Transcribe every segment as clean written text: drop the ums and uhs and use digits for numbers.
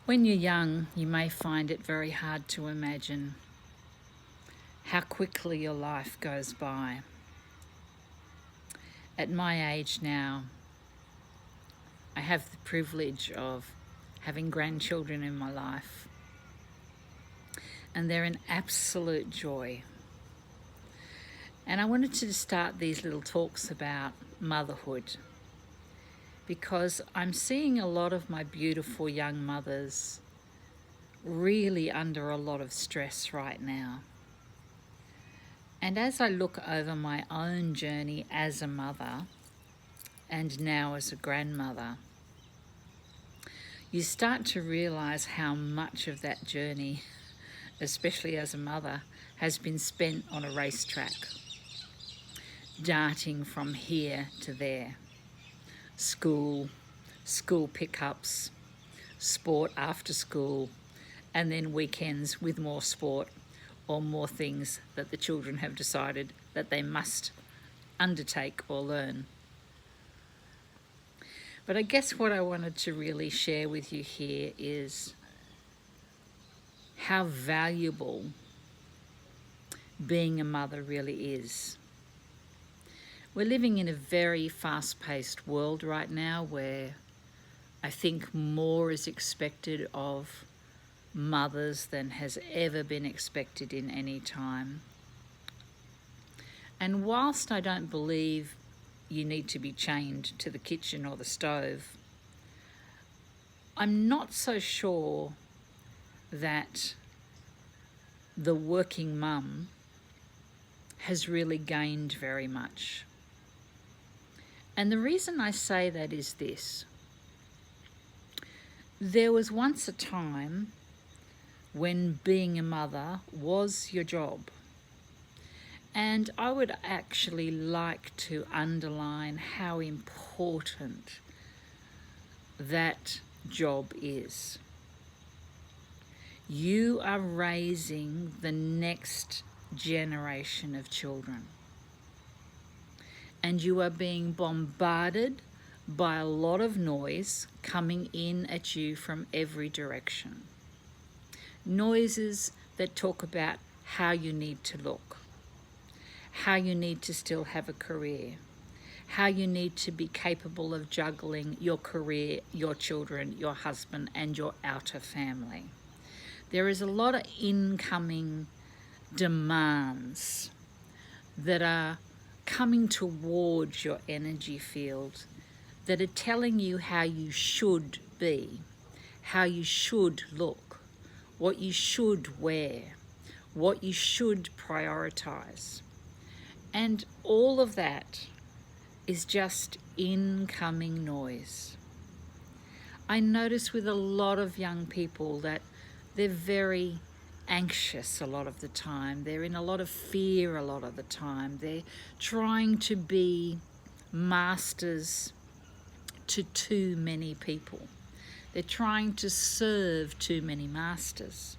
When you're young, you may find it very hard to imagine how quickly your life goes by. At my age now, I have the privilege of having grandchildren in my life, and they're an absolute joy. And I wanted to start these little talks about motherhood because I'm seeing a lot of my beautiful young mothers really under a lot of stress right now. And as I look over my own journey as a mother and now as a grandmother, you start to realize how much of that journey, especially as a mother, has been spent on a racetrack, darting from here to there. School pickups, sport after school, and then weekends with more sport or more things that the children have decided that they must undertake or learn. But I guess what I wanted to really share with you here is how valuable being a mother really is. We're living in a very fast-paced world right now where I think more is expected of mothers than has ever been expected in any time. And whilst I don't believe you need to be chained to the kitchen or the stove, I'm not so sure that the working mum has really gained very much. And the reason I say that is this. There was once a time when being a mother was your job. And I would actually like to underline how important that job is. You are raising the next generation of children. And you are being bombarded by a lot of noise coming in at you from every direction. Noises that talk about how you need to look, how you need to still have a career, how you need to be capable of juggling your career, your children, your husband, and your outer family. There is a lot of incoming demands that are coming towards your energy field that are telling you how you should be, how you should look, what you should wear, what you should prioritize. And all of that is just incoming noise. I notice with a lot of young people that they're very anxious a lot of the time. They're in a lot of fear a lot of the time. They're trying to be masters to too many people. They're trying to serve too many masters.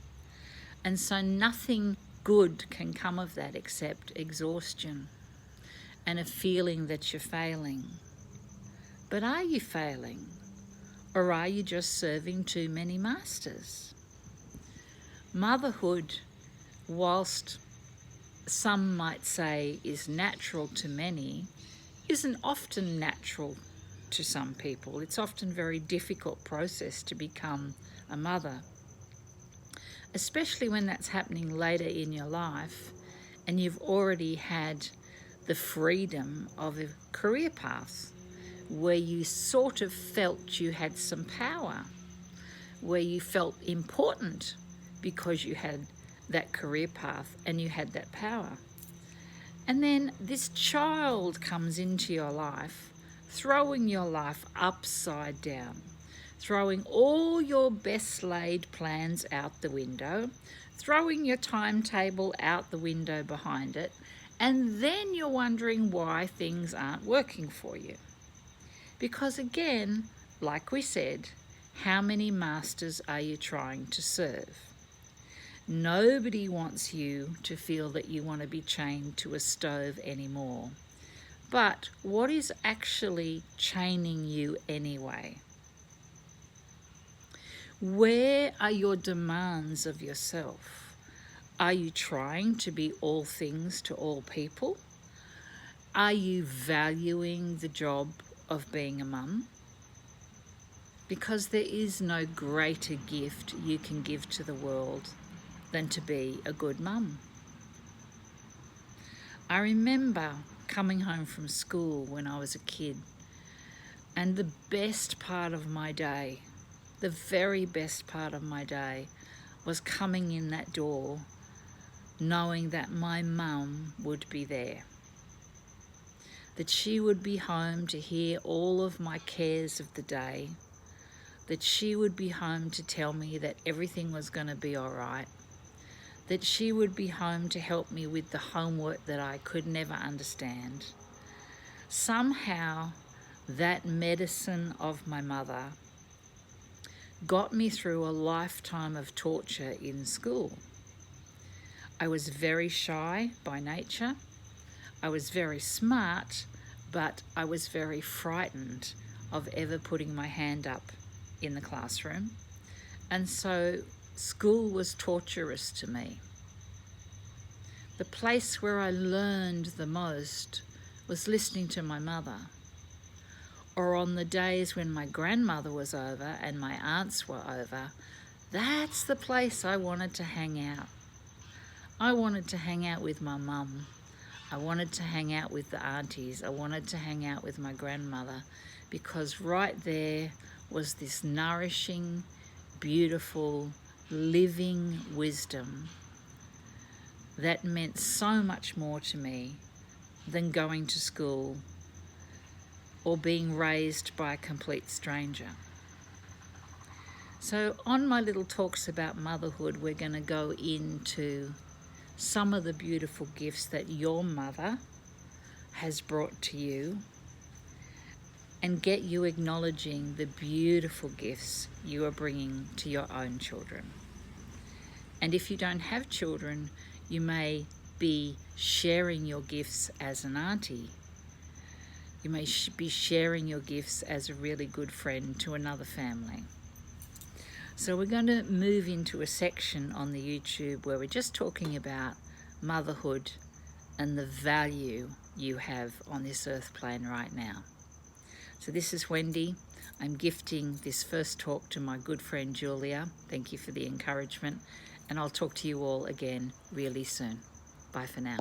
And so nothing good can come of that except exhaustion and a feeling that you're failing. But are you failing? Or are you just serving too many masters? Motherhood, whilst some might say is natural to many, isn't often natural to some people. It's often a very difficult process to become a mother, especially when that's happening later in your life and you've already had the freedom of a career path where you sort of felt you had some power, where you felt important because you had that career path and you had that power. And then this child comes into your life, throwing your life upside down, throwing all your best laid plans out the window, throwing your timetable out the window behind it, and then you're wondering why things aren't working for you. Because again, like we said, how many masters are you trying to serve? Nobody wants you to feel that you want to be chained to a stove anymore. But what is actually chaining you anyway? Where are your demands of yourself? Are you trying to be all things to all people? Are you valuing the job of being a mum? Because there is no greater gift you can give to the world than to be a good mum. I remember coming home from school when I was a kid, and the best part of my day, the very best part of my day, was coming in that door knowing that my mum would be there, that she would be home to hear all of my cares of the day, that she would be home to tell me that everything was going to be all right, that she would be home to help me with the homework that I could never understand. Somehow, that medicine of my mother got me through a lifetime of torture in school. I was very shy by nature. I was very smart, but I was very frightened of ever putting my hand up in the classroom. And so school was torturous to me. The place where I learned the most was listening to my mother, or on the days when my grandmother was over and my aunts were over. That's the place I wanted to hang out. I wanted to hang out with my mum. I wanted to hang out with the aunties. I wanted to hang out with my grandmother, because right there was this nourishing, beautiful, living wisdom that meant so much more to me than going to school or being raised by a complete stranger. So on my little talks about motherhood, we're going to go into some of the beautiful gifts that your mother has brought to you, and get you acknowledging the beautiful gifts you are bringing to your own children. And if you don't have children, you may be sharing your gifts as an auntie. You may be sharing your gifts as a really good friend to another family. So we're going to move into a section on the YouTube where we're just talking about motherhood and the value you have on this earth plane right now. So this is Wendy. I'm gifting this first talk to my good friend Julia. Thank you for the encouragement, and I'll talk to you all again really soon. Bye for now.